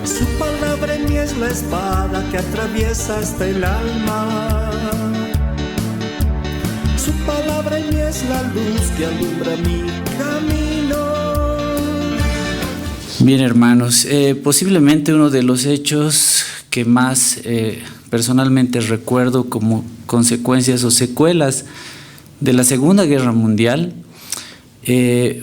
Su palabra en mí es la espada que atraviesa hasta el alma. Su palabra en mí es la luz que alumbra mi camino. Bien, hermanos, posiblemente uno de los hechos que más personalmente recuerdo como consecuencias o secuelas de la Segunda Guerra Mundial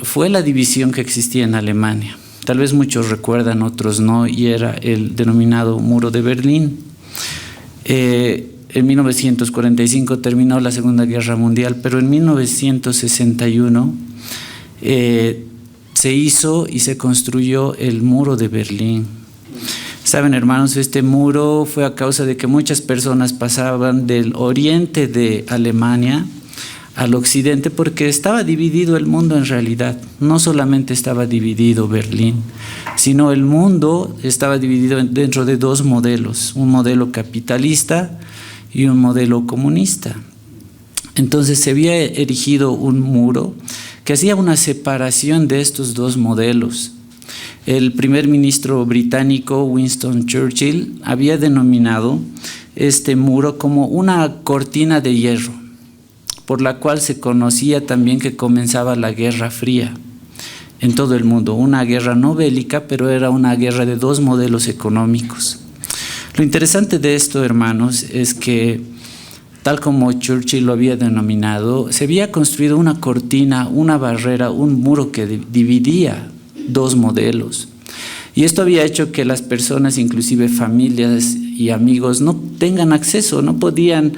fue la división que existía en Alemania. Tal vez muchos recuerdan, otros no, y era el denominado Muro de Berlín. En 1945 terminó la Segunda Guerra Mundial, pero en 1961 se hizo y se construyó el Muro de Berlín. Saben, hermanos, este muro fue a causa de que muchas personas pasaban del oriente de Alemania al occidente, porque estaba dividido el mundo en realidad. No solamente estaba dividido Berlín, sino el mundo estaba dividido dentro de dos modelos, un modelo capitalista y un modelo comunista. Entonces se había erigido un muro que hacía una separación de estos dos modelos. El primer ministro británico, Winston Churchill, había denominado este muro como una cortina de hierro, por la cual se conocía también que comenzaba la Guerra Fría en todo el mundo. Una guerra no bélica, pero era una guerra de dos modelos económicos. Lo interesante de esto, hermanos, es que tal como Churchill lo había denominado, se había construido una cortina, una barrera, un muro que dividía dos modelos. Y esto había hecho que las personas, inclusive familias y amigos, no tengan acceso, no podían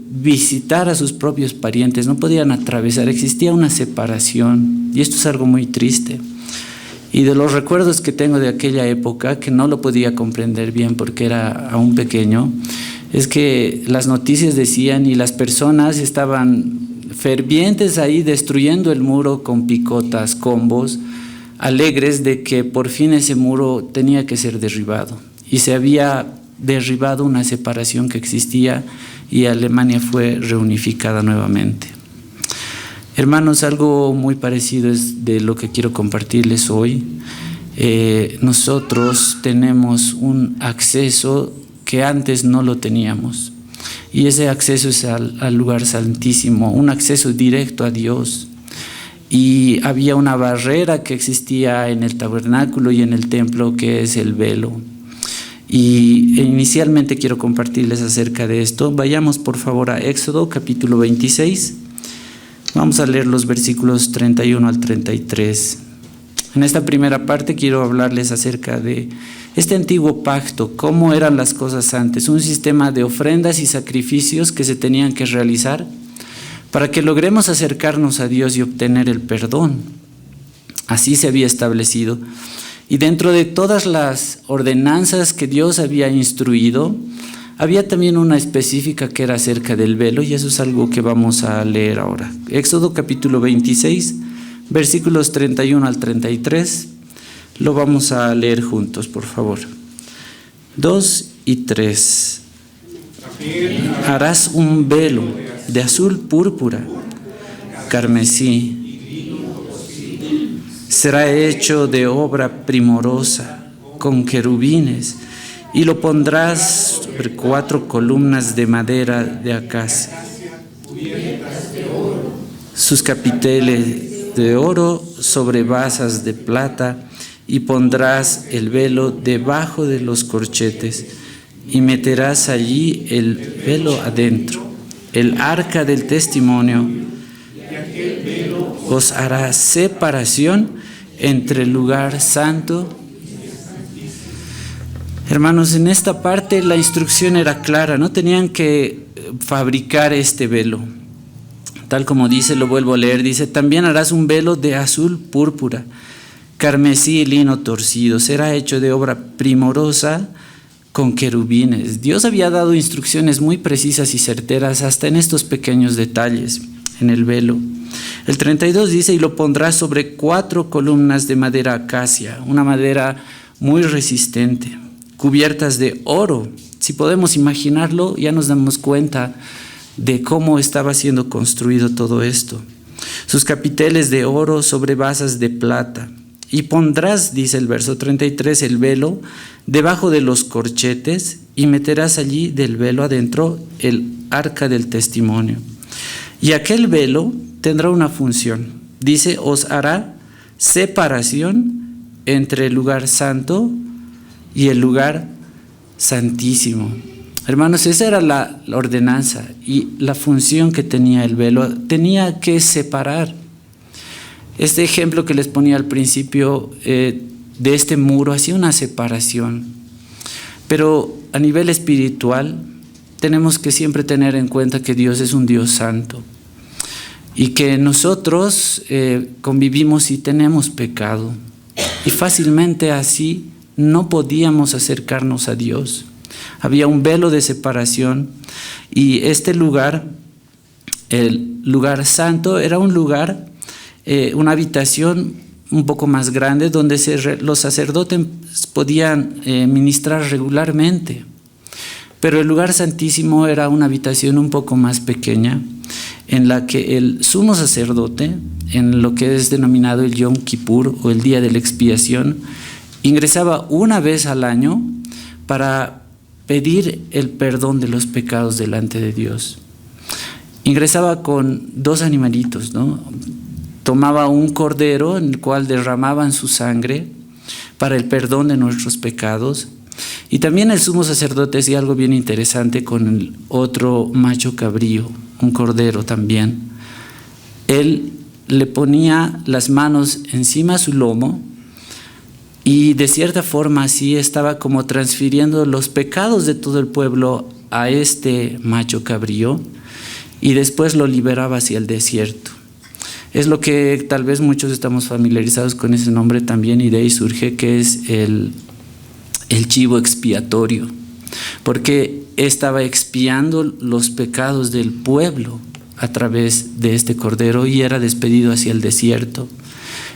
visitar a sus propios parientes, no podían atravesar, existía una separación, y esto es algo muy triste. Y de los recuerdos que tengo de aquella época, que no lo podía comprender bien porque era aún pequeño, es que las noticias decían y las personas estaban fervientes ahí destruyendo el muro con picotas, combos, alegres de que por fin ese muro tenía que ser derribado. Y se había derribado una separación que existía y Alemania fue reunificada nuevamente. Hermanos, algo muy parecido es de lo que quiero compartirles hoy. Nosotros tenemos un acceso que antes no lo teníamos, y ese acceso es al lugar santísimo, un acceso directo a Dios. Y había una barrera que existía en el tabernáculo y en el templo, que es el velo. Y inicialmente quiero compartirles acerca de esto. Vayamos por favor a Éxodo capítulo 26. Vamos a leer los versículos 31 al 33. En esta primera parte quiero hablarles acerca de este antiguo pacto, cómo eran las cosas antes, un sistema de ofrendas y sacrificios que se tenían que realizar para que logremos acercarnos a Dios y obtener el perdón. Así se había establecido. Y dentro de todas las ordenanzas que Dios había instruido, había también una específica que era acerca del velo, y eso es algo que vamos a leer ahora. Éxodo capítulo 26, versículos 31 al 33, lo vamos a leer juntos, por favor. 2 y 3. Harás un velo de azul púrpura, carmesí. Será hecho de obra primorosa, con querubines, y lo pondrás sobre 4 columnas de madera de acacia. Sus capiteles de oro sobre basas de plata, y pondrás el velo debajo de los corchetes, y meterás allí el velo adentro. El arca del testimonio os hará separación entre el lugar santo. Hermanos, en esta parte la instrucción era clara, no tenían que fabricar este velo. Tal como dice, lo vuelvo a leer, dice: también harás un velo de azul púrpura, carmesí y lino torcido, será hecho de obra primorosa con querubines. Dios había dado instrucciones muy precisas y certeras hasta en estos pequeños detalles en el velo. El 32 dice: y lo pondrás sobre 4 columnas de madera acacia, una madera muy resistente, cubiertas de oro. Si podemos imaginarlo, ya nos damos cuenta de cómo estaba siendo construido todo esto. Sus capiteles de oro sobre basas de plata, y pondrás, dice el verso 33, el velo debajo de los corchetes y meterás allí del velo adentro el arca del testimonio. Y aquel velo tendrá una función. Dice, os hará separación entre el lugar santo y el lugar santísimo. Hermanos, esa era la ordenanza y la función que tenía el velo. Tenía que separar. Este ejemplo que les ponía al principio de este muro hacía una separación. Pero a nivel espiritual tenemos que siempre tener en cuenta que Dios es un Dios santo y que nosotros convivimos y tenemos pecado. Y fácilmente así no podíamos acercarnos a Dios. Había un velo de separación y este lugar, el lugar santo, era un lugar, una habitación un poco más grande donde los sacerdotes podían ministrar regularmente. Pero el lugar santísimo era una habitación un poco más pequeña en la que el sumo sacerdote, en lo que es denominado el Yom Kippur o el día de la expiación, ingresaba una vez al año para pedir el perdón de los pecados delante de Dios. Ingresaba con 2 animalitos, ¿no? Tomaba un cordero en el cual derramaban su sangre para el perdón de nuestros pecados. Y también el sumo sacerdote hacía algo bien interesante con el otro macho cabrío, un cordero también. Él le ponía las manos encima de su lomo y de cierta forma así estaba como transfiriendo los pecados de todo el pueblo a este macho cabrío y después lo liberaba hacia el desierto. Es lo que tal vez muchos estamos familiarizados con ese nombre también y de ahí surge que es el chivo expiatorio, porque estaba expiando los pecados del pueblo a través de este cordero y era despedido hacia el desierto.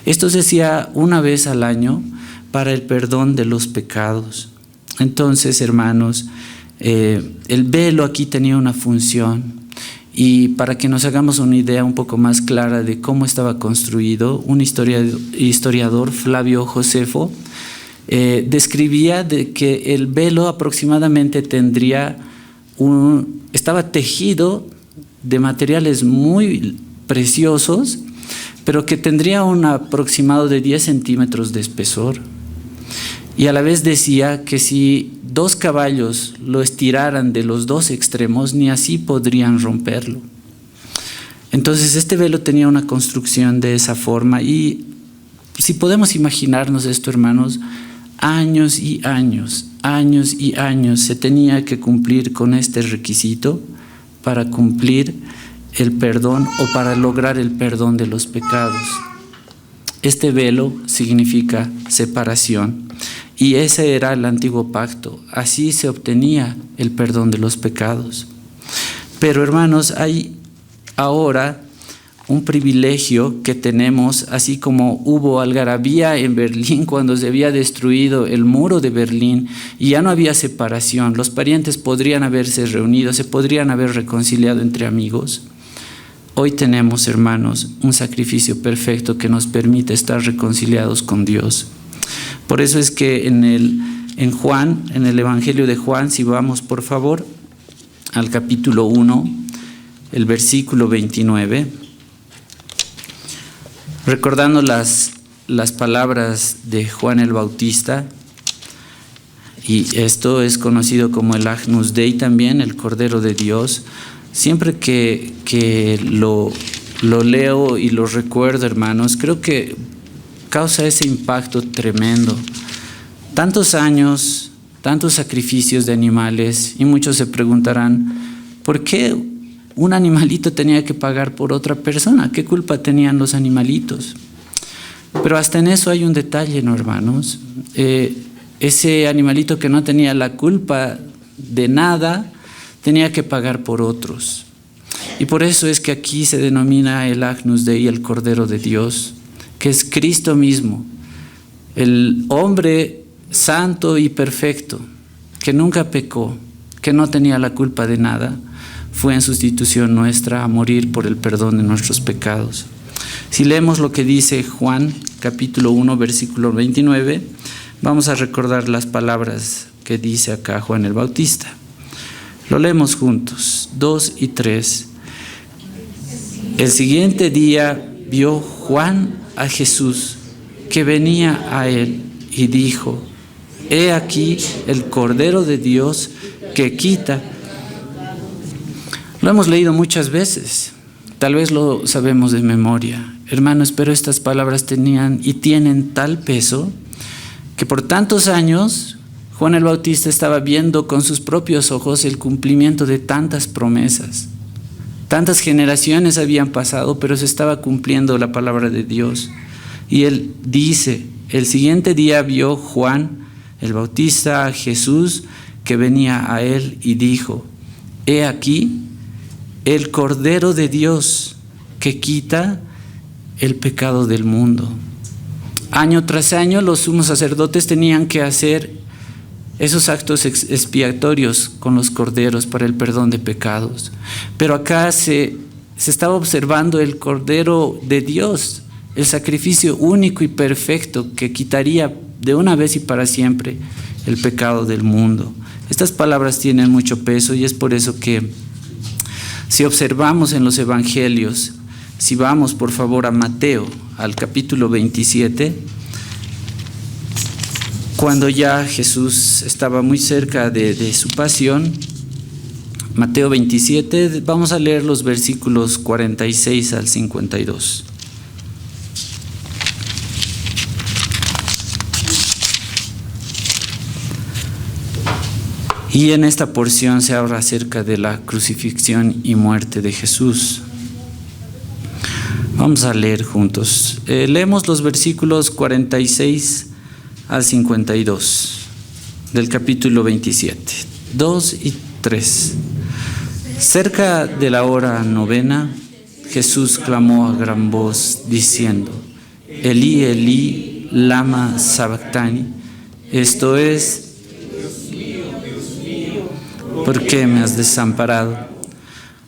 Esto se hacía una vez al año para el perdón de los pecados. Entonces, hermanos, el velo aquí tenía una función. Y para que nos hagamos una idea un poco más clara de cómo estaba construido, un historiador, Flavio Josefo, describía de que el velo aproximadamente estaba tejido de materiales muy preciosos, pero que tendría un aproximado de 10 centímetros de espesor. Y a la vez decía que si 2 caballos lo estiraran de los 2 extremos, ni así podrían romperlo. Entonces este velo tenía una construcción de esa forma y si podemos imaginarnos esto, hermanos, años y años se tenía que cumplir con este requisito para cumplir el perdón o para lograr el perdón de los pecados. Este velo significa separación y ese era el antiguo pacto. Así se obtenía el perdón de los pecados. Pero hermanos, hay ahora un privilegio que tenemos, así como hubo algarabía en Berlín cuando se había destruido el muro de Berlín y ya no había separación, los parientes podrían haberse reunido, se podrían haber reconciliado entre amigos. Hoy tenemos, hermanos, un sacrificio perfecto que nos permite estar reconciliados con Dios. Por eso es que en el Evangelio de Juan, si vamos por favor al capítulo 1, el versículo 29, recordando las palabras de Juan el Bautista, y esto es conocido como el Agnus Dei también, el Cordero de Dios. Siempre que lo leo y lo recuerdo, hermanos, creo que causa ese impacto tremendo. Tantos años, tantos sacrificios de animales, y muchos se preguntarán, ¿por qué un animalito tenía que pagar por otra persona? ¿Qué culpa tenían los animalitos? Pero hasta en eso hay un detalle, ¿no, hermanos? Ese animalito que no tenía la culpa de nada, tenía que pagar por otros. Y por eso es que aquí se denomina el Agnus Dei, el Cordero de Dios, que es Cristo mismo, el hombre santo y perfecto, que nunca pecó, que no tenía la culpa de nada, fue en sustitución nuestra a morir por el perdón de nuestros pecados. Si leemos lo que dice Juan capítulo 1, versículo 29, vamos a recordar las palabras que dice acá Juan el Bautista. Lo leemos juntos, 2 y 3. El siguiente día vio Juan a Jesús que venía a él y dijo: He aquí el Cordero de Dios que quita. Lo hemos leído muchas veces, tal vez lo sabemos de memoria, hermanos, pero estas palabras tenían y tienen tal peso que por tantos años Juan el Bautista estaba viendo con sus propios ojos el cumplimiento de tantas promesas. Tantas generaciones habían pasado, pero se estaba cumpliendo la palabra de Dios. Y él dice: el siguiente día vio Juan el Bautista a Jesús que venía a él y dijo: He aquí el Cordero de Dios que quita el pecado del mundo. Año tras año los sumos sacerdotes tenían que hacer esos actos expiatorios con los corderos para el perdón de pecados. Pero acá se estaba observando el Cordero de Dios, el sacrificio único y perfecto que quitaría de una vez y para siempre el pecado del mundo. Estas palabras tienen mucho peso y es por eso que si observamos en los evangelios, si vamos por favor a Mateo, al capítulo 27, cuando ya Jesús estaba muy cerca de su pasión, Mateo 27, vamos a leer los versículos 46 al 52. Y en esta porción se habla acerca de la crucifixión y muerte de Jesús. Vamos a leer juntos. Leemos los versículos 46 al 52 del capítulo 27, 2 y 3. Cerca de la hora novena, Jesús clamó a gran voz diciendo: Elí, Elí, lama sabactani. Esto es: ¿por qué me has desamparado?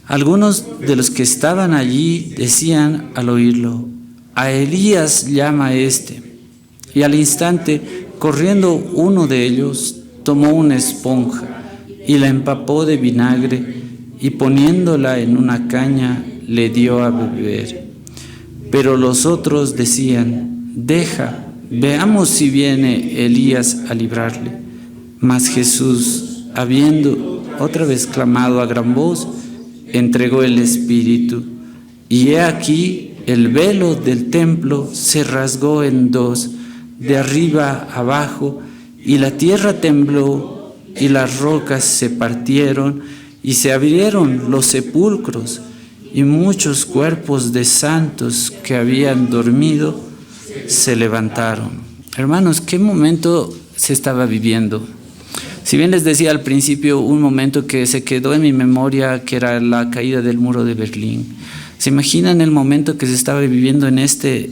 Algunos de los que estaban allí decían al oírlo: a Elías llama este. Y al instante, corriendo uno de ellos, tomó una esponja y la empapó de vinagre y poniéndola en una caña le dio a beber. Pero los otros decían: deja, veamos si viene Elías a librarle. Mas Jesús, habiendo otra vez clamado a gran voz, entregó el Espíritu. Y he aquí el velo del templo se rasgó en dos, de arriba abajo, y la tierra tembló, y las rocas se partieron, y se abrieron los sepulcros, y muchos cuerpos de santos que habían dormido se levantaron. Hermanos, ¿qué momento se estaba viviendo? Si bien les decía al principio, un momento que se quedó en mi memoria, que era la caída del muro de Berlín. ¿Se imaginan el momento que se estaba viviendo en este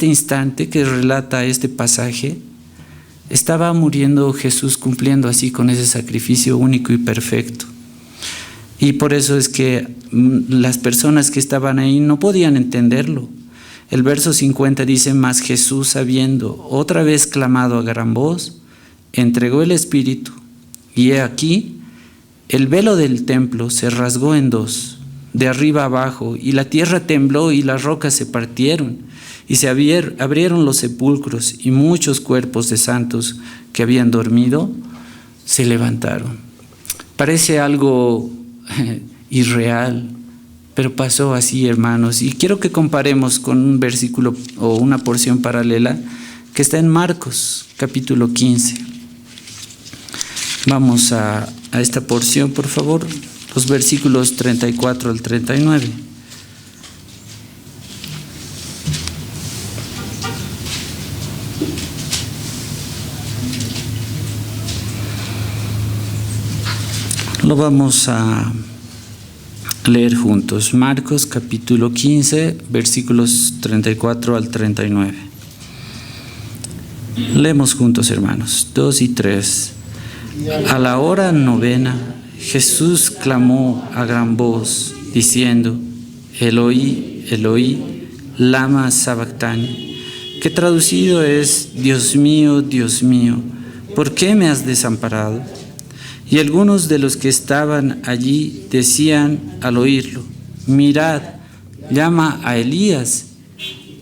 instante que relata este pasaje? Estaba muriendo Jesús, cumpliendo así con ese sacrificio único y perfecto. Y por eso es que las personas que estaban ahí no podían entenderlo. El verso 50 dice: mas Jesús, habiendo otra vez clamado a gran voz, entregó el Espíritu. Y he aquí, el velo del templo se rasgó en dos, de arriba abajo, y la tierra tembló y las rocas se partieron, y se abrieron los sepulcros, y muchos cuerpos de santos que habían dormido se levantaron. Parece algo irreal, pero pasó así, hermanos. Y quiero que comparemos con un versículo o una porción paralela que está en Marcos, capítulo 15. Vamos a esta porción, por favor, los versículos 34 al 39. Lo vamos a leer juntos. Marcos capítulo 15, versículos 34 al 39. Leemos juntos, hermanos, 2 y 3. A la hora novena, Jesús clamó a gran voz, diciendo: Eloi, Eloi, lama sabactani, que traducido es: Dios mío, ¿por qué me has desamparado? Y algunos de los que estaban allí decían al oírlo: mirad, llama a Elías.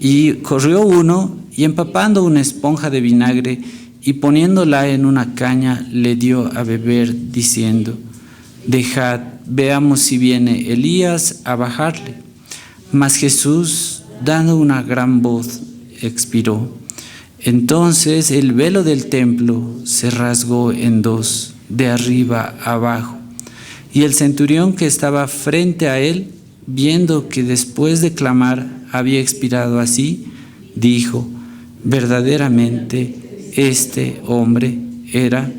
Y corrió uno, y empapando una esponja de vinagre y poniéndola en una caña, le dio a beber, diciendo: dejad, veamos si viene Elías a bajarle. Mas Jesús, dando una gran voz, expiró. Entonces el velo del templo se rasgó en dos, de arriba a abajo. Y el centurión que estaba frente a él, viendo que después de clamar había expirado así, dijo: verdaderamente este hombre era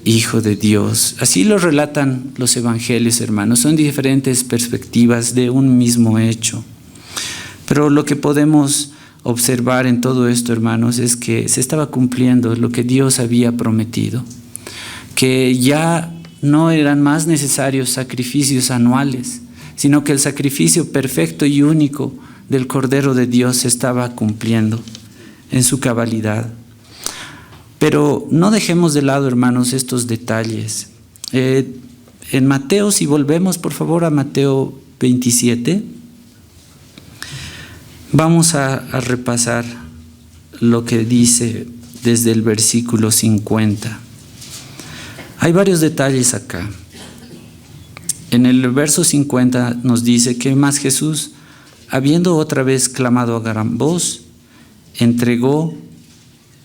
Hijo de Dios. Así lo relatan los evangelios, hermanos. Son diferentes perspectivas de un mismo hecho. Pero lo que podemos observar en todo esto, hermanos, es que se estaba cumpliendo lo que Dios había prometido, que ya no eran más necesarios sacrificios anuales, sino que el sacrificio perfecto y único del Cordero de Dios se estaba cumpliendo en su cabalidad. Pero no dejemos de lado, hermanos, estos detalles. En Mateo, si volvemos por favor a Mateo 27, vamos a repasar lo que dice desde el versículo 50. Hay varios detalles acá. En el verso 50 nos dice que más Jesús, habiendo otra vez clamado a gran voz, entregó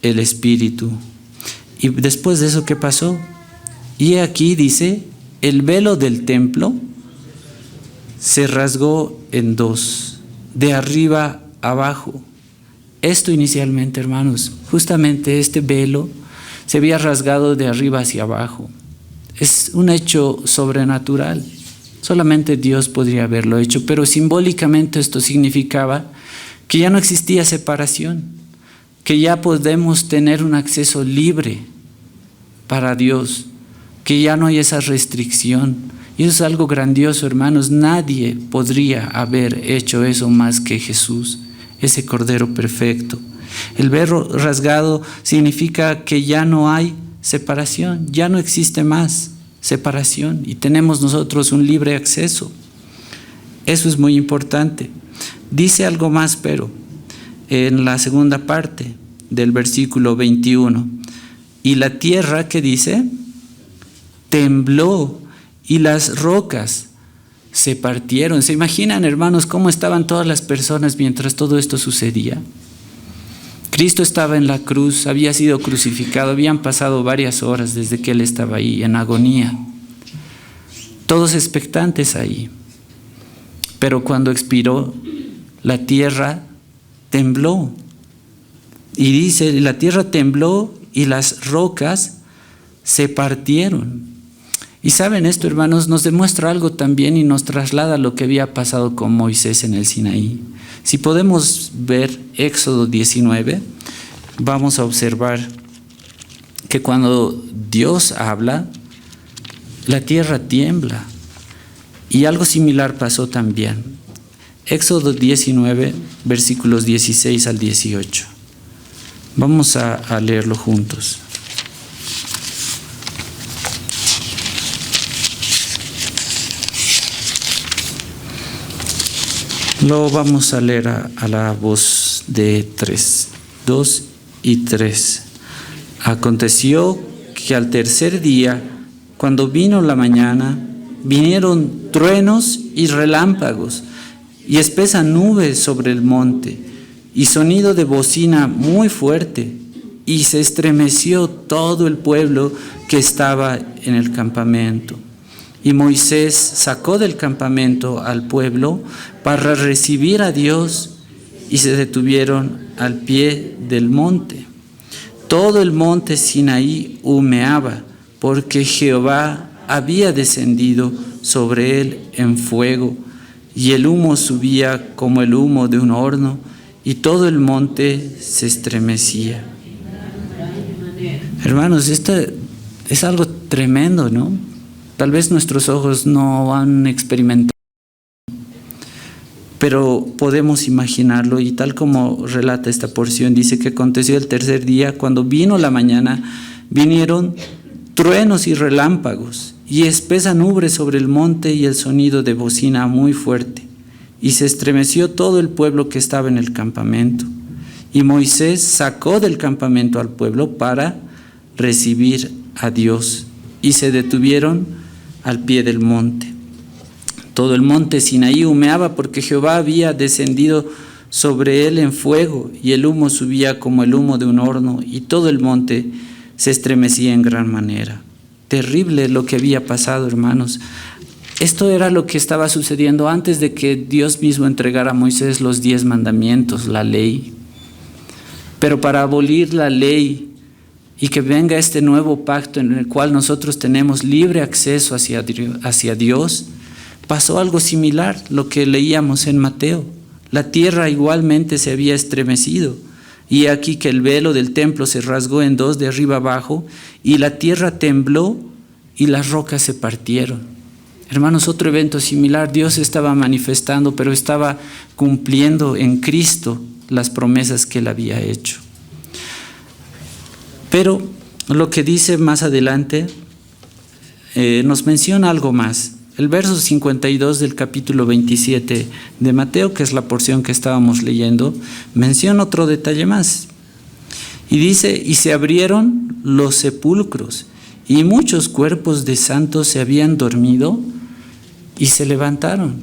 el Espíritu. Y después de eso, ¿qué pasó? Y aquí dice: el velo del templo se rasgó en dos, de arriba abajo. Esto inicialmente, hermanos, justamente este velo se había rasgado de arriba hacia abajo. Es un hecho sobrenatural. Solamente Dios podría haberlo hecho, pero simbólicamente esto significaba que ya no existía separación, que ya podemos tener un acceso libre para Dios, que ya no hay esa restricción. Y eso es algo grandioso, hermanos. Nadie podría haber hecho eso más que Jesús, ese Cordero perfecto. El velo rasgado significa que ya no hay separación, ya no existe más separación y tenemos nosotros un libre acceso. Eso es muy importante. Dice algo más, pero en la segunda parte del versículo 21, y la tierra, ¿qué dice? Tembló y las rocas se partieron. ¿Se imaginan, hermanos, cómo estaban todas las personas mientras todo esto sucedía? Cristo estaba en la cruz, había sido crucificado, habían pasado varias horas desde que Él estaba ahí en agonía. Todos expectantes ahí. Pero cuando expiró, la tierra tembló. Y dice: la tierra tembló y las rocas se partieron. Y saben esto, hermanos, nos demuestra algo también y nos traslada lo que había pasado con Moisés en el Sinaí. Si podemos ver Éxodo 19, vamos a observar que cuando Dios habla, la tierra tiembla. Y algo similar pasó también. Éxodo 19, versículos 16 al 18. Vamos a leerlo juntos. Lo vamos a leer a la voz de 2 y 3. Aconteció que al tercer día, cuando vino la mañana, vinieron truenos y relámpagos y espesa nube sobre el monte y sonido de bocina muy fuerte, y se estremeció todo el pueblo que estaba en el campamento. Y Moisés sacó del campamento al pueblo para recibir a Dios, y se detuvieron al pie del monte. Todo el monte Sinaí humeaba, porque Jehová había descendido sobre él en fuego, y el humo subía como el humo de un horno, y todo el monte se estremecía. Hermanos, esto es algo tremendo, ¿no? Tal vez nuestros ojos no han experimentado, pero podemos imaginarlo, y tal como relata esta porción, dice que aconteció el tercer día, cuando vino la mañana, vinieron truenos y relámpagos, y espesa nube sobre el monte, y el sonido de bocina muy fuerte, y se estremeció todo el pueblo que estaba en el campamento. Y Moisés sacó del campamento al pueblo para recibir a Dios, y se detuvieron al pie del monte. Todo el monte Sinaí humeaba porque Jehová había descendido sobre él en fuego, y el humo subía como el humo de un horno, y todo el monte se estremecía en gran manera. Terrible lo que había pasado, hermanos. Esto era lo que estaba sucediendo antes de que Dios mismo entregara a Moisés los 10 mandamientos, la ley. Pero para abolir la ley y que venga este nuevo pacto en el cual nosotros tenemos libre acceso hacia Dios, pasó algo similar, lo que leíamos en Mateo. La tierra igualmente se había estremecido, y aquí que el velo del templo se rasgó en dos de arriba abajo, y la tierra tembló y las rocas se partieron. Hermanos, otro evento similar. Dios estaba manifestando, pero estaba cumpliendo en Cristo las promesas que él había hecho. Pero lo que dice más adelante nos menciona algo más. El verso 52 del capítulo 27 de Mateo, que es la porción que estábamos leyendo, menciona otro detalle más. Y dice, y se abrieron los sepulcros, y muchos cuerpos de santos se habían dormido y se levantaron.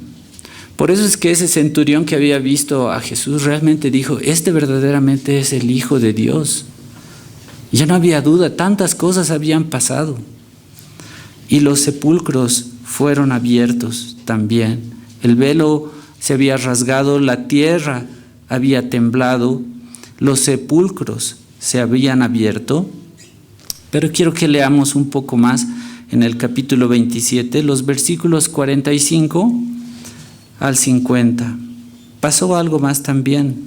Por eso es que ese centurión que había visto a Jesús realmente dijo, este verdaderamente es el Hijo de Dios. Ya no había duda, tantas cosas habían pasado. Y los sepulcros fueron abiertos también. El velo se había rasgado, la tierra había temblado, los sepulcros se habían abierto. Pero quiero que leamos un poco más en el capítulo 27, los versículos 45 al 50. Pasó algo más también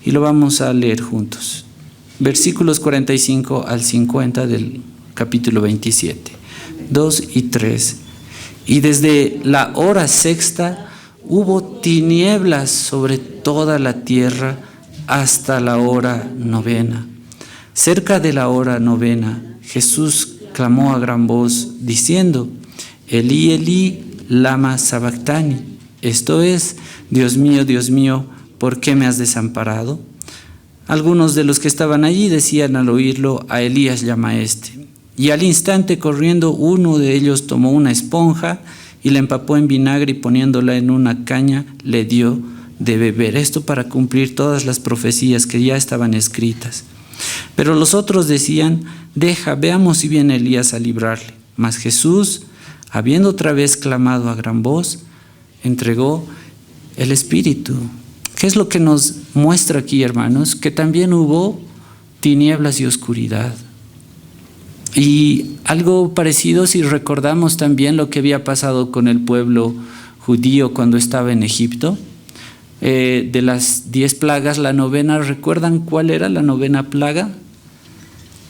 y lo vamos a leer juntos. Versículos 45 al 50 del capítulo 27, 2 y 3. Y desde la hora sexta hubo tinieblas sobre toda la tierra hasta la hora novena. Cerca de la hora novena, Jesús clamó a gran voz, diciendo, Elí, Elí, lama sabactani. Esto es, Dios mío, ¿por qué me has desamparado? Algunos de los que estaban allí decían al oírlo, a Elías llama este. Y al instante, corriendo, uno de ellos tomó una esponja y la empapó en vinagre, y poniéndola en una caña le dio de beber. Esto para cumplir todas las profecías que ya estaban escritas. Pero los otros decían, deja, veamos si viene Elías a librarle. Mas Jesús, habiendo otra vez clamado a gran voz, entregó el Espíritu. ¿Qué es lo que nos muestra aquí, hermanos? Que también hubo tinieblas y oscuridad. Y algo parecido si recordamos también lo que había pasado con el pueblo judío cuando estaba en Egipto. De las 10 plagas, la novena, ¿recuerdan cuál era la novena plaga?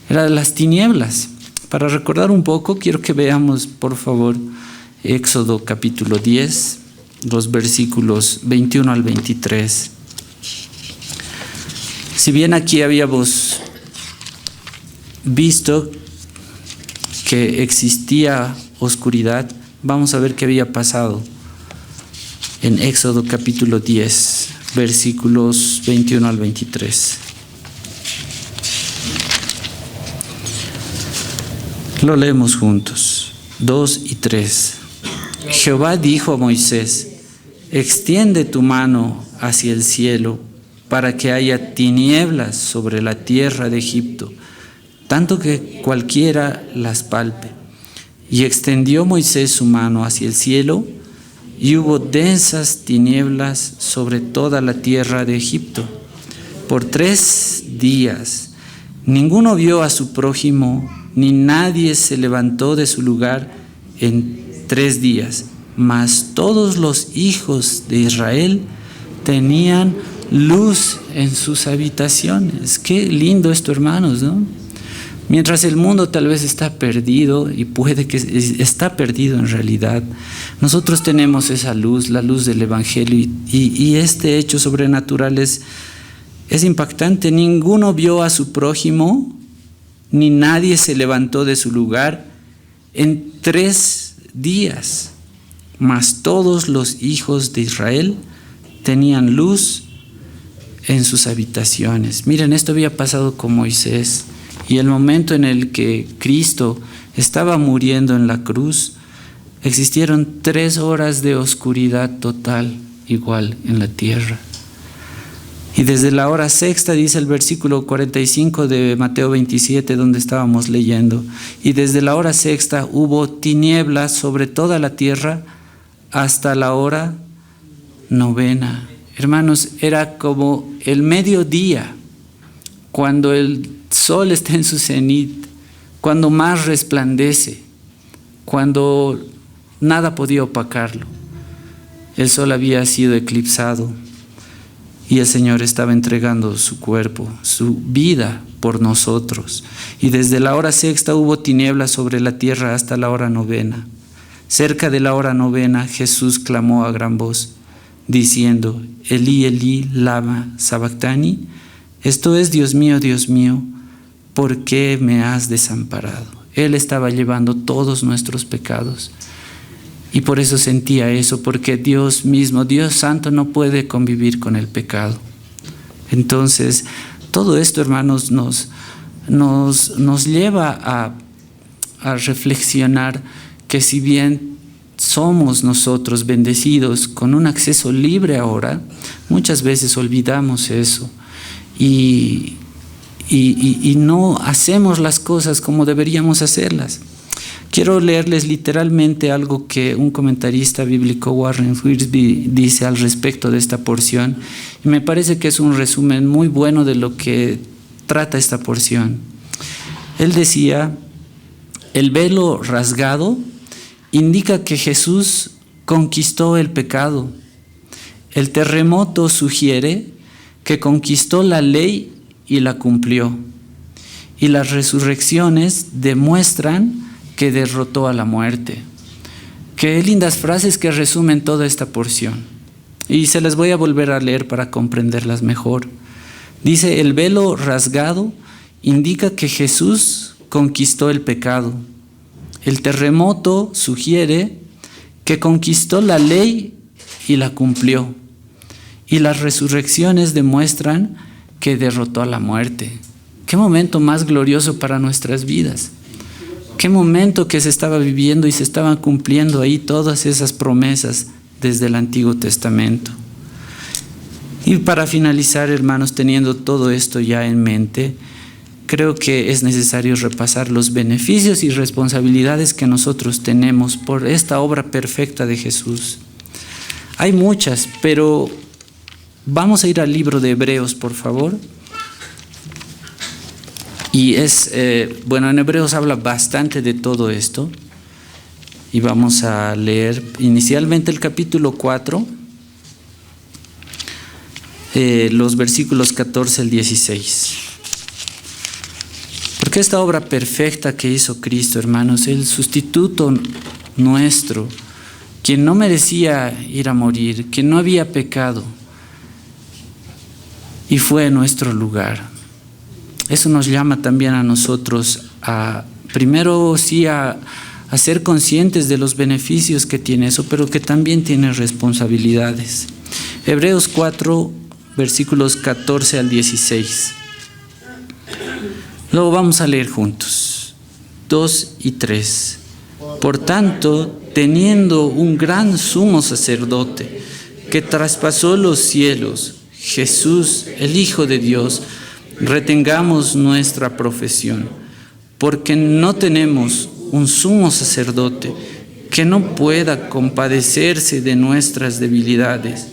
Era de las tinieblas. Para recordar un poco, quiero que veamos, por favor, Éxodo capítulo 10, los versículos 21 al 23. Si bien aquí habíamos visto que existía oscuridad, vamos a ver qué había pasado en Éxodo capítulo 10, versículos 21 al 23. Lo leemos juntos, 2 y 3. Jehová dijo a Moisés, extiende tu mano hacia el cielo para que haya tinieblas sobre la tierra de Egipto, tanto que cualquiera las palpe. Y extendió Moisés su mano hacia el cielo, y hubo densas tinieblas sobre toda la tierra de Egipto. Por 3 días ninguno vio a su prójimo, ni nadie se levantó de su lugar en 3 días. Mas todos los hijos de Israel tenían luz en sus habitaciones. Qué lindo esto, hermanos, ¿no? Mientras el mundo tal vez está perdido, y puede que está perdido en realidad, nosotros tenemos esa luz, la luz del Evangelio, y este hecho sobrenatural es impactante. Ninguno vio a su prójimo, ni nadie se levantó de su lugar en 3 días, mas todos los hijos de Israel tenían luz en sus habitaciones. Miren, esto había pasado con Moisés, y el momento en el que Cristo estaba muriendo en la cruz, existieron 3 horas de oscuridad total, igual en la tierra. Y desde la hora sexta, dice el versículo 45 de Mateo 27, donde estábamos leyendo, y desde la hora sexta hubo tinieblas sobre toda la tierra hasta la hora 9. Hermanos, era como el mediodía, cuando el sol está en su cenit, cuando más resplandece, cuando nada podía opacarlo. El sol había sido eclipsado y el Señor estaba entregando su cuerpo, su vida por nosotros. Y desde la hora sexta hubo tinieblas sobre la tierra hasta la hora 9. Cerca de la hora 9, Jesús clamó a gran voz, diciendo: Elí, Elí, lama sabactani. Esto es: Dios mío, ¿por qué me has desamparado? Él estaba llevando todos nuestros pecados. Y por eso sentía eso, porque Dios mismo, Dios Santo, no puede convivir con el pecado. Entonces, todo esto, hermanos, nos lleva a reflexionar que si bien somos nosotros bendecidos con un acceso libre ahora, muchas veces olvidamos eso y no hacemos las cosas como deberíamos hacerlas. Quiero leerles literalmente algo que un comentarista bíblico, Warren Wiersbe, dice al respecto de esta porción, y me parece que es un resumen muy bueno de lo que trata esta porción. Él decía: el velo rasgado indica que Jesús conquistó el pecado. El terremoto sugiere que conquistó la ley y la cumplió. Y las resurrecciones demuestran que derrotó a la muerte. Qué lindas frases que resumen toda esta porción. Y se las voy a volver a leer para comprenderlas mejor. Dice: el velo rasgado indica que Jesús conquistó el pecado. El terremoto sugiere que conquistó la ley y la cumplió. Y las resurrecciones demuestran que derrotó a la muerte. Qué momento más glorioso para nuestras vidas. Qué momento que se estaba viviendo y se estaban cumpliendo ahí todas esas promesas desde el Antiguo Testamento. Y para finalizar, hermanos, teniendo todo esto ya en mente, creo que es necesario repasar los beneficios y responsabilidades que nosotros tenemos por esta obra perfecta de Jesús. Hay muchas, pero vamos a ir al libro de Hebreos, por favor. Y en Hebreos habla bastante de todo esto. Y vamos a leer inicialmente el capítulo 4, los versículos 14 al 16. Porque esta obra perfecta que hizo Cristo, hermanos, el sustituto nuestro, quien no merecía ir a morir, quien no había pecado, y fue en nuestro lugar. Eso nos llama también a nosotros primero a ser conscientes de los beneficios que tiene eso, pero que también tiene responsabilidades. Hebreos 4, versículos 14 al 16. Luego vamos a leer juntos, 2 y 3. Por tanto, teniendo un gran sumo sacerdote que traspasó los cielos, Jesús, el Hijo de Dios, retengamos nuestra profesión, porque no tenemos un sumo sacerdote que no pueda compadecerse de nuestras debilidades,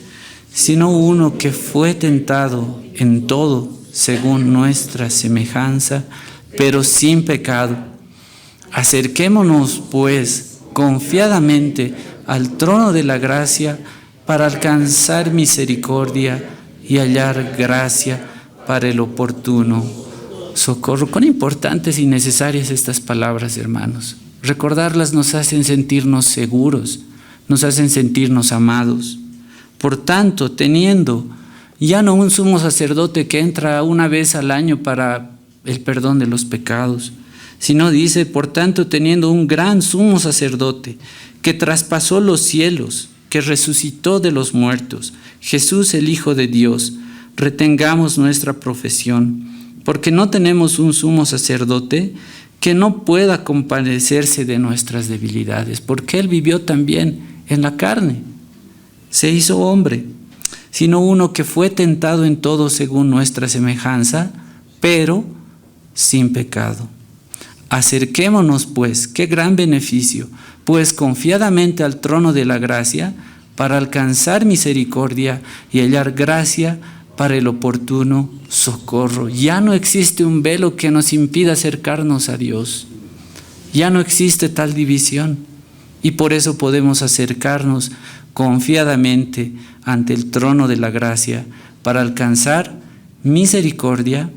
sino uno que fue tentado en todo según nuestra semejanza, pero sin pecado. Acerquémonos, pues, confiadamente al trono de la gracia para alcanzar misericordia y hallar gracia para el oportuno socorro. Cuán importantes y necesarias estas palabras, hermanos. Recordarlas nos hacen sentirnos seguros, nos hacen sentirnos amados. Por tanto, teniendo ya no un sumo sacerdote que entra una vez al año para el perdón de los pecados, sino dice, por tanto, teniendo un gran sumo sacerdote que traspasó los cielos, que resucitó de los muertos, Jesús el Hijo de Dios, retengamos nuestra profesión, porque no tenemos un sumo sacerdote que no pueda compadecerse de nuestras debilidades, porque Él vivió también en la carne, se hizo hombre, sino uno que fue tentado en todo según nuestra semejanza, pero sin pecado. Acerquémonos pues, qué gran beneficio, pues confiadamente al trono de la gracia, para alcanzar misericordia y hallar gracia para el oportuno socorro. Ya no existe un velo que nos impida acercarnos a Dios. Ya no existe tal división. Y por eso podemos acercarnos confiadamente ante el trono de la gracia para alcanzar misericordia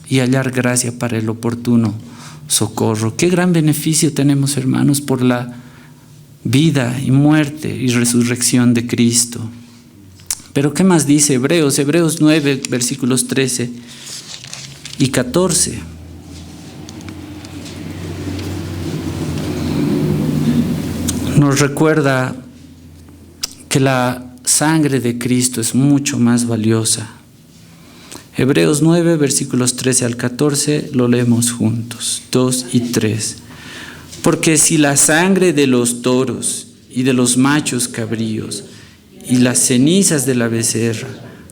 y hallar gracia para el oportuno socorro. Qué gran beneficio tenemos, hermanos, por la vida y muerte y resurrección de Cristo. Pero ¿qué más dice Hebreos? Hebreos 9, versículos 13 y 14. Nos recuerda que la sangre de Cristo es mucho más valiosa. Hebreos 9, versículos 13 al 14, lo leemos juntos, 2 y 3. Porque si la sangre de los toros y de los machos cabríos y las cenizas de la becerra,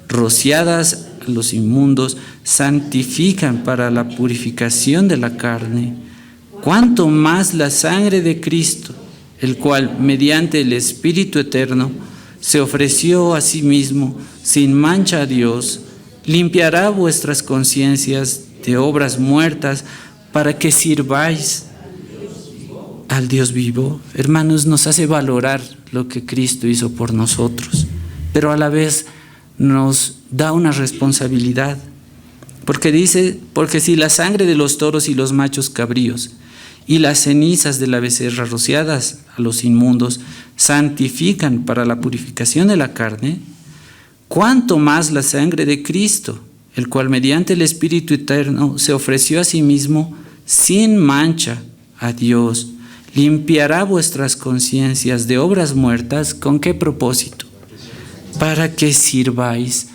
rociadas a los inmundos, santifican para la purificación de la carne, cuánto más la sangre de Cristo, el cual, mediante el Espíritu Eterno, se ofreció a sí mismo sin mancha a Dios, limpiará vuestras conciencias de obras muertas para que sirváis al Dios vivo. Hermanos, nos hace valorar lo que Cristo hizo por nosotros, pero a la vez nos da una responsabilidad, porque dice, porque si la sangre de los toros y los machos cabríos y las cenizas de la becerra rociadas a los inmundos santifican para la purificación de la carne, cuánto más la sangre de Cristo, el cual mediante el Espíritu Eterno se ofreció a sí mismo sin mancha a Dios, limpiará vuestras conciencias de obras muertas. ¿Con qué propósito? Para que sirváis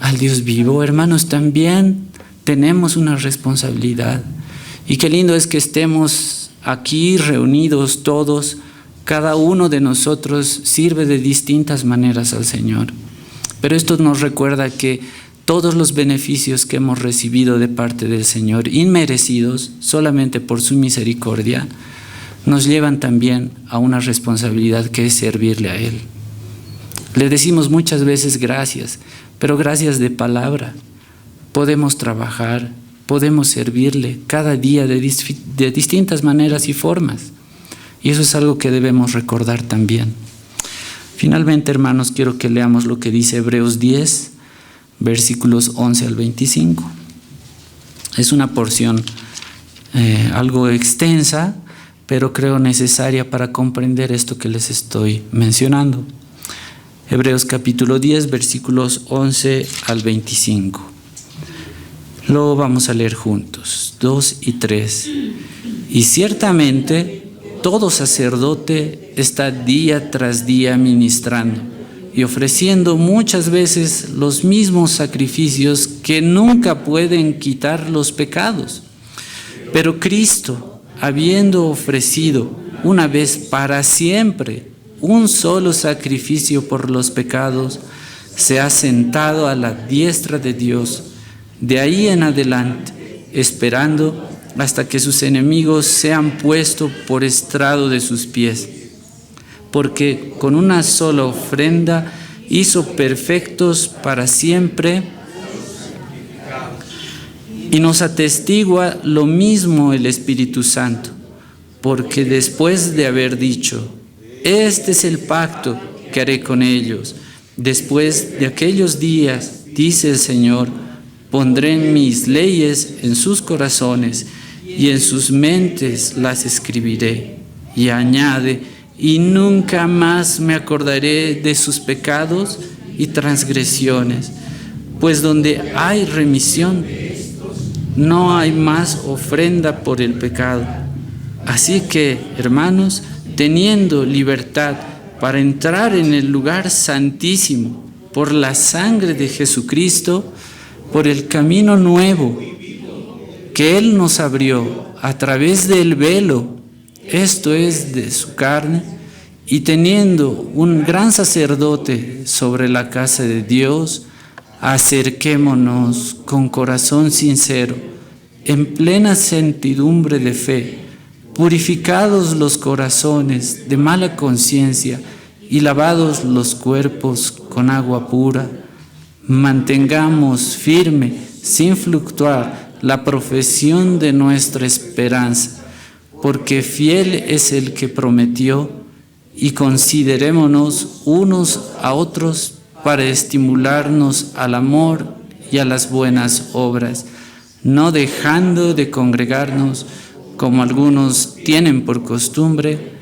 al Dios vivo. Hermanos, también tenemos una responsabilidad. Y qué lindo es que estemos aquí reunidos todos. Cada uno de nosotros sirve de distintas maneras al Señor. Pero esto nos recuerda que todos los beneficios que hemos recibido de parte del Señor, inmerecidos solamente por su misericordia, nos llevan también a una responsabilidad que es servirle a Él. Le decimos muchas veces gracias, pero gracias de palabra. Podemos trabajar, podemos servirle cada día de distintas maneras y formas. Y eso es algo que debemos recordar también. Finalmente, hermanos, quiero que leamos lo que dice Hebreos 10, versículos 11 al 25. Es una porción algo extensa, pero creo necesaria para comprender esto que les estoy mencionando. Hebreos capítulo 10, versículos 11 al 25. Lo vamos a leer juntos, 2 y 3. Y ciertamente todo sacerdote está día tras día ministrando y ofreciendo muchas veces los mismos sacrificios que nunca pueden quitar los pecados. Pero Cristo, habiendo ofrecido una vez para siempre un solo sacrificio por los pecados, se ha sentado a la diestra de Dios, de ahí en adelante, esperando hasta que sus enemigos sean puestos por estrado de sus pies. Porque con una sola ofrenda hizo perfectos para siempre, y nos atestigua lo mismo el Espíritu Santo, porque después de haber dicho, este es el pacto que haré con ellos, después de aquellos días, dice el Señor, pondré mis leyes en sus corazones y en sus mentes las escribiré. Y añade, y nunca más me acordaré de sus pecados y transgresiones, pues donde hay remisión, no hay más ofrenda por el pecado. Así que, hermanos, teniendo libertad para entrar en el lugar santísimo por la sangre de Jesucristo, por el camino nuevo que Él nos abrió a través del velo, esto es de su carne, y teniendo un gran sacerdote sobre la casa de Dios, acerquémonos con corazón sincero, en plena certidumbre de fe, purificados los corazones de mala conciencia y lavados los cuerpos con agua pura. Mantengamos firme, sin fluctuar, la profesión de nuestra esperanza, porque fiel es el que prometió, y considerémonos unos a otros para estimularnos al amor y a las buenas obras, no dejando de congregarnos como algunos tienen por costumbre,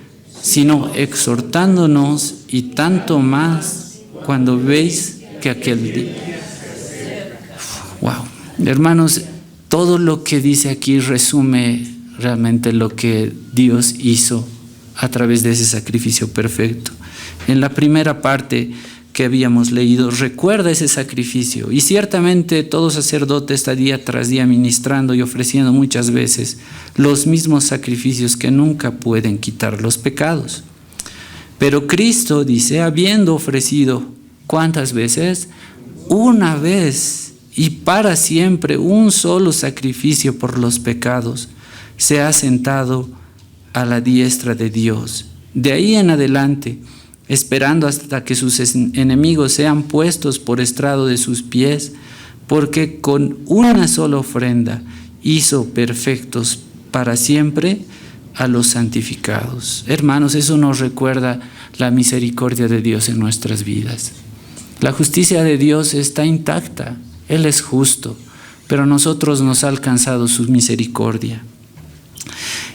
sino exhortándonos, y tanto más cuando veis que aquel día. Wow, hermanos, todo lo que dice aquí resume realmente lo que Dios hizo a través de ese sacrificio perfecto. En la primera parte que habíamos leído, recuerda ese sacrificio, y ciertamente todo sacerdote está día tras día ministrando y ofreciendo muchas veces los mismos sacrificios que nunca pueden quitar los pecados. Pero Cristo dice, habiendo ofrecido, ¿cuántas veces? Una vez y para siempre un solo sacrificio por los pecados, se ha sentado a la diestra de Dios. De ahí en adelante, esperando hasta que sus enemigos sean puestos por estrado de sus pies, porque con una sola ofrenda hizo perfectos para siempre a los santificados. Hermanos, eso nos recuerda la misericordia de Dios en nuestras vidas. La justicia de Dios está intacta, Él es justo, pero a nosotros nos ha alcanzado su misericordia.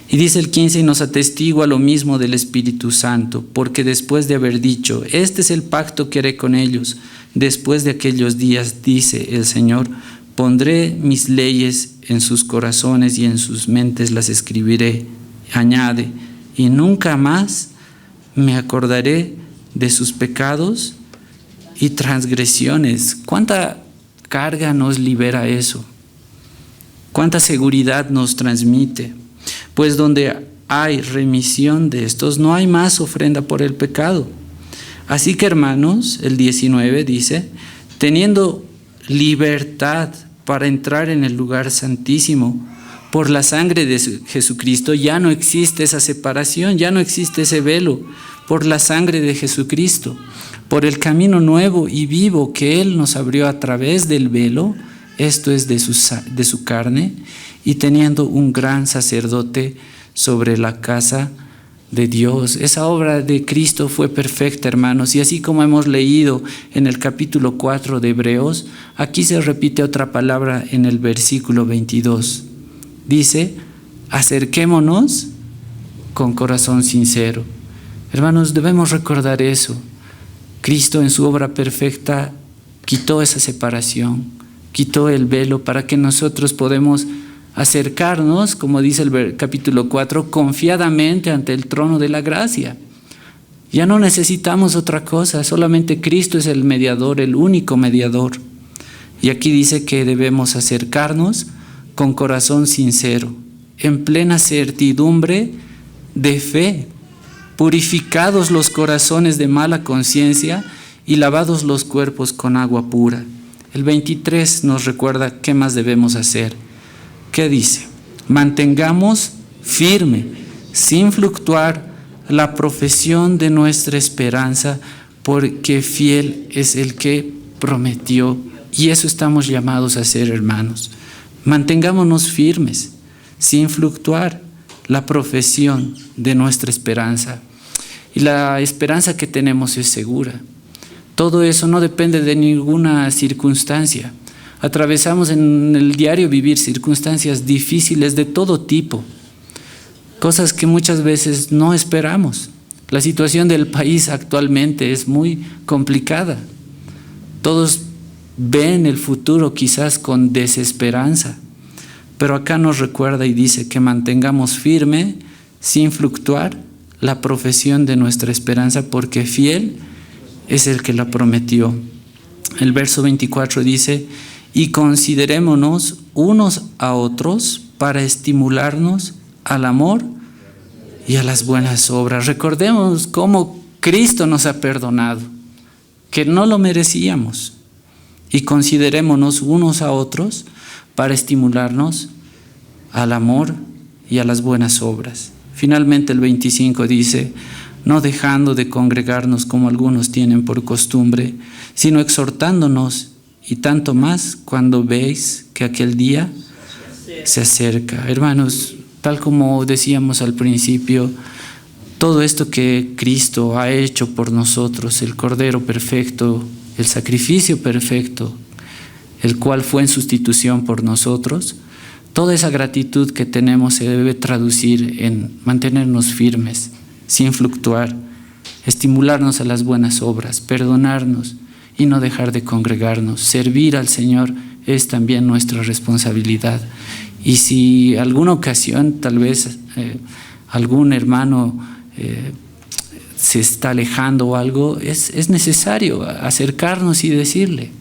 Y dice el 15, y nos atestigua lo mismo del Espíritu Santo, porque después de haber dicho, este es el pacto que haré con ellos, después de aquellos días, dice el Señor, pondré mis leyes en sus corazones y en sus mentes las escribiré. Añade, y nunca más me acordaré de sus pecados y transgresiones. ¿Cuánta carga nos libera eso? ¿Cuánta seguridad nos transmite? Pues donde hay remisión de estos, no hay más ofrenda por el pecado. Así que, hermanos, el 19 dice, teniendo libertad para entrar en el lugar santísimo por la sangre de Jesucristo, ya no existe esa separación, ya no existe ese velo. Por la sangre de Jesucristo, por el camino nuevo y vivo que Él nos abrió a través del velo, esto es de su carne, y teniendo un gran sacerdote sobre la casa de Dios. Esa obra de Cristo fue perfecta, hermanos, y así como hemos leído en el capítulo 4 de Hebreos, aquí se repite otra palabra en el versículo 22. Dice, acerquémonos con corazón sincero. Hermanos, debemos recordar eso. Cristo en su obra perfecta quitó esa separación, quitó el velo para que nosotros podamos acercarnos, como dice el capítulo 4, confiadamente ante el trono de la gracia. Ya no necesitamos otra cosa, solamente Cristo es el mediador, el único mediador. Y aquí dice que debemos acercarnos con corazón sincero, en plena certidumbre de fe, purificados los corazones de mala conciencia y lavados los cuerpos con agua pura. El 23 nos recuerda qué más debemos hacer. ¿Qué dice? Mantengamos firme, sin fluctuar, la profesión de nuestra esperanza, porque fiel es el que prometió. Y eso estamos llamados a hacer, hermanos. Mantengámonos firmes, sin fluctuar, la profesión de nuestra esperanza. Y la esperanza que tenemos es segura. Todo eso no depende de ninguna circunstancia. Atravesamos en el diario vivir circunstancias difíciles de todo tipo, cosas que muchas veces no esperamos. La situación del país actualmente es muy complicada. Todos ven el futuro quizás con desesperanza, pero acá nos recuerda y dice que mantengamos firme, sin fluctuar, la profesión de nuestra esperanza, porque fiel es el que la prometió. El verso 24 dice: y considerémonos unos a otros para estimularnos al amor y a las buenas obras. Recordemos cómo Cristo nos ha perdonado, que no lo merecíamos, y considerémonos unos a otros para estimularnos al amor y a las buenas obras. Finalmente el 25 dice: no dejando de congregarnos como algunos tienen por costumbre, sino exhortándonos, y tanto más cuando veis que aquel día se acerca. Hermanos, tal como decíamos al principio, todo esto que Cristo ha hecho por nosotros, el Cordero perfecto, el sacrificio perfecto, el cual fue en sustitución por nosotros, toda esa gratitud que tenemos se debe traducir en mantenernos firmes, sin fluctuar, estimularnos a las buenas obras, perdonarnos y no dejar de congregarnos. Servir al Señor es también nuestra responsabilidad. Y si alguna ocasión tal vez algún hermano se está alejando o algo, es necesario acercarnos y decirle.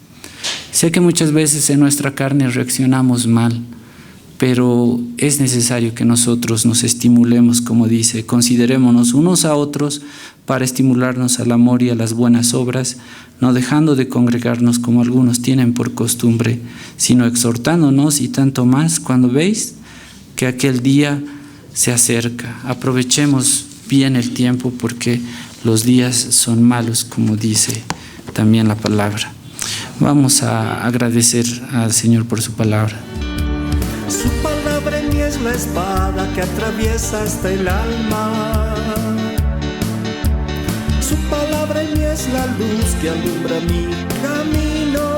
Sé que muchas veces en nuestra carne reaccionamos mal, pero es necesario que nosotros nos estimulemos, como dice: considerémonos unos a otros para estimularnos al amor y a las buenas obras, no dejando de congregarnos como algunos tienen por costumbre, sino exhortándonos, y tanto más cuando veis que aquel día se acerca. Aprovechemos bien el tiempo, porque los días son malos, como dice también la palabra. Vamos a agradecer al Señor por su palabra. Su palabra en mí es la espada que atraviesa hasta el alma. Su palabra en mí es la luz que alumbra mi camino.